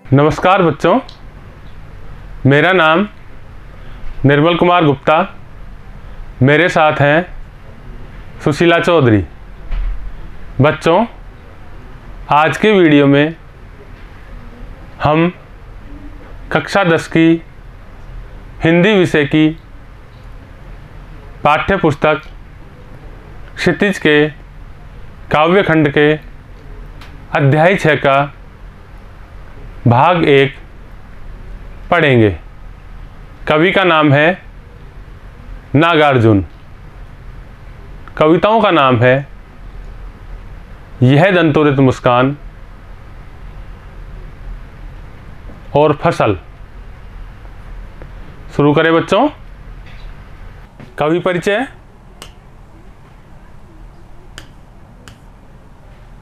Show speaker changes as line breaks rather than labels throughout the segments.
नमस्कार बच्चों, मेरा नाम निर्मल कुमार गुप्ता। मेरे साथ हैं सुशीला चौधरी। बच्चों, आज के वीडियो में हम कक्षा 10 की हिंदी विषय की पाठ्य पुस्तक क्षितिज के काव्यखंड के अध्याय 6 का भाग 1 पढ़ेंगे। कवि का नाम है नागार्जुन। कविताओं का नाम है यह दंतोरित मुस्कान और फसल। शुरू करें बच्चों। कवि परिचय।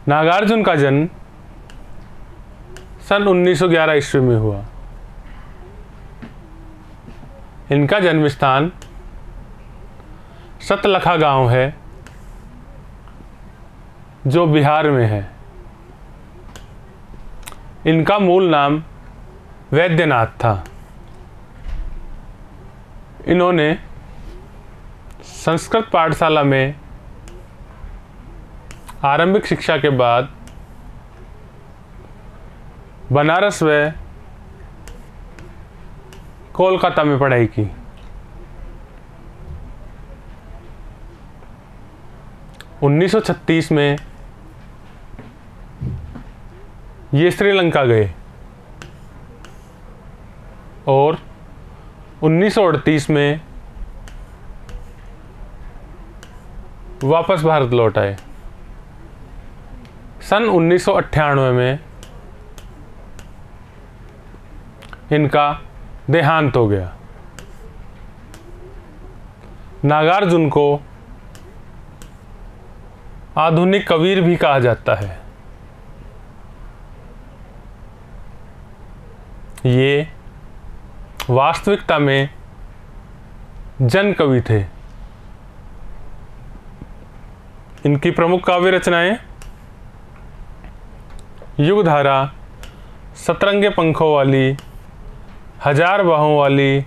नागार्जुन का जन्म सन 1911 ईस्वी में हुआ। इनका जन्म स्थान सतलखा गांव है जो बिहार में है। इनका मूल नाम वैद्यनाथ था। इन्होंने संस्कृत पाठशाला में आरंभिक शिक्षा के बाद बनारस व कोलकाता में पढ़ाई की। उन्नीस सौ 36 में ये श्रीलंका गए और 1938 में वापस भारत लौट आए। सन 1998 में इनका देहांत हो गया। नागार्जुन को आधुनिक कबीर भी कहा जाता है। ये वास्तविकता में जन कवि थे। इनकी प्रमुख काव्य रचनाएं युगधारा, सतरंगे पंखों वाली, हजार बाहों वाली,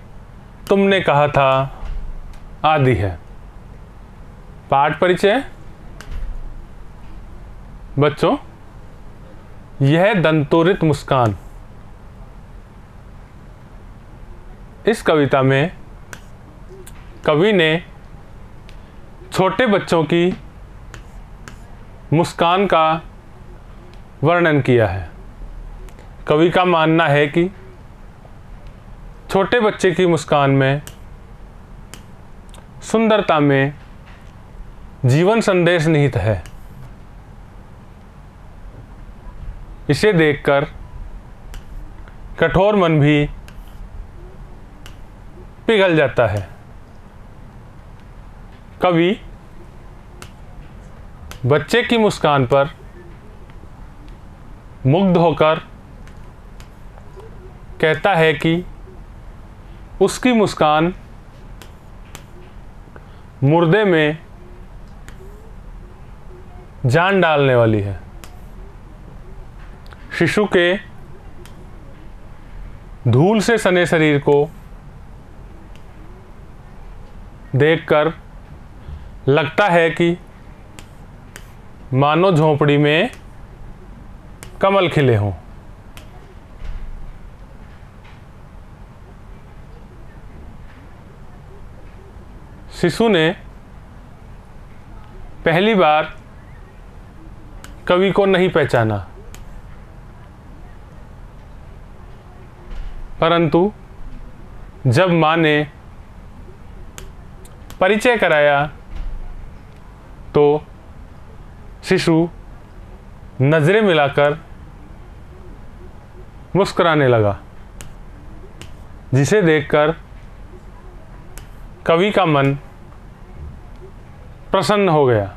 तुमने कहा था आदि है। पाठ परिचय। बच्चों, यह दंतोरित मुस्कान। इस कविता में कवि ने छोटे बच्चों की मुस्कान का वर्णन किया है। कवि का मानना है कि छोटे बच्चे की मुस्कान में सुंदरता में जीवन संदेश निहित है। इसे देखकर कठोर मन भी पिघल जाता है। कवि बच्चे की मुस्कान पर मुग्ध होकर कहता है कि उसकी मुस्कान मुर्दे में जान डालने वाली है। शिशु के धूल से सने शरीर को देखकर लगता है कि मानो झोंपड़ी में कमल खिले हों। शिशु ने पहली बार कवि को नहीं पहचाना, परंतु जब माँ ने परिचय कराया तो शिशु नजरें मिलाकर मुस्कुराने लगा, जिसे देखकर कवि का मन प्रसन्न हो गया।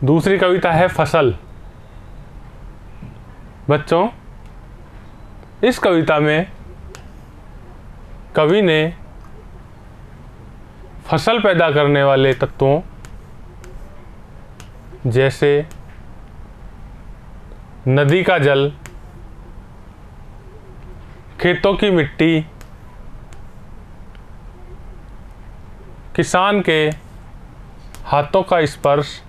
दूसरी कविता है फसल। बच्चों, इस कविता में कवि ने फसल पैदा करने वाले तत्वों जैसे नदी का जल, खेतों की मिट्टी, किसान के हाथों का स्पर्श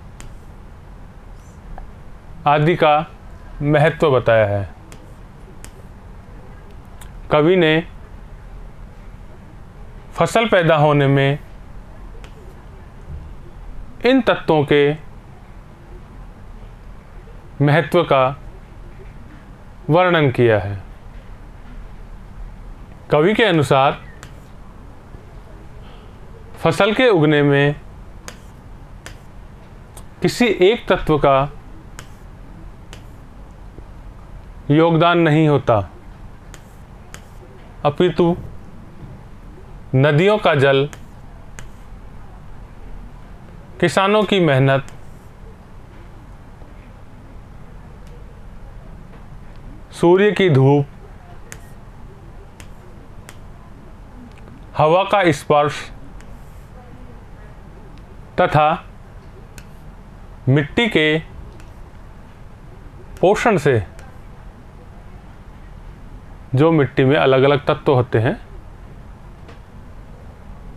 आदि का महत्व बताया है। कवि ने फसल पैदा होने में इन तत्वों के महत्व का वर्णन किया है। कवि के अनुसार फसल के उगने में किसी एक तत्व का योगदान नहीं होता, अपितु नदियों का जल, किसानों की मेहनत, सूर्य की धूप, हवा का स्पर्श तथा मिट्टी के पोषण से, जो मिट्टी में अलग अलग तत्व होते हैं,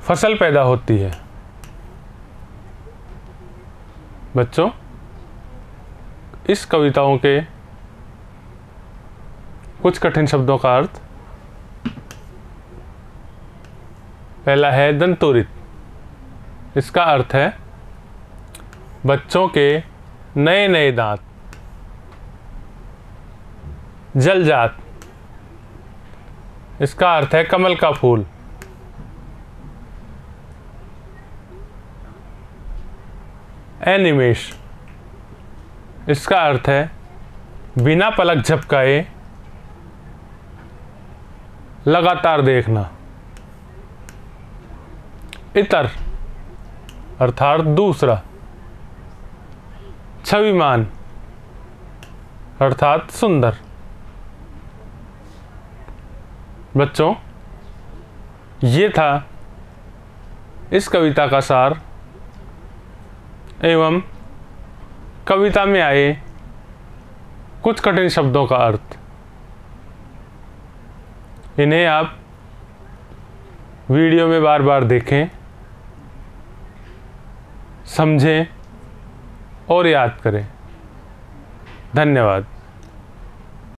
फसल पैदा होती है। बच्चों, इस कविताओं के कुछ कठिन शब्दों का अर्थ। पहला है दंतोरित। इसका अर्थ है बच्चों के नए नए दांत। जलजात, इसका अर्थ है कमल का फूल। एनिमेश, इसका अर्थ है बिना पलक झपकाए लगातार देखना। इतर अर्थात दूसरा। छविमान अर्थात सुंदर। बच्चों, ये था इस कविता का सार एवं कविता में आए कुछ कठिन शब्दों का अर्थ। इन्हें आप वीडियो में बार बार देखें, समझें और याद करें। धन्यवाद।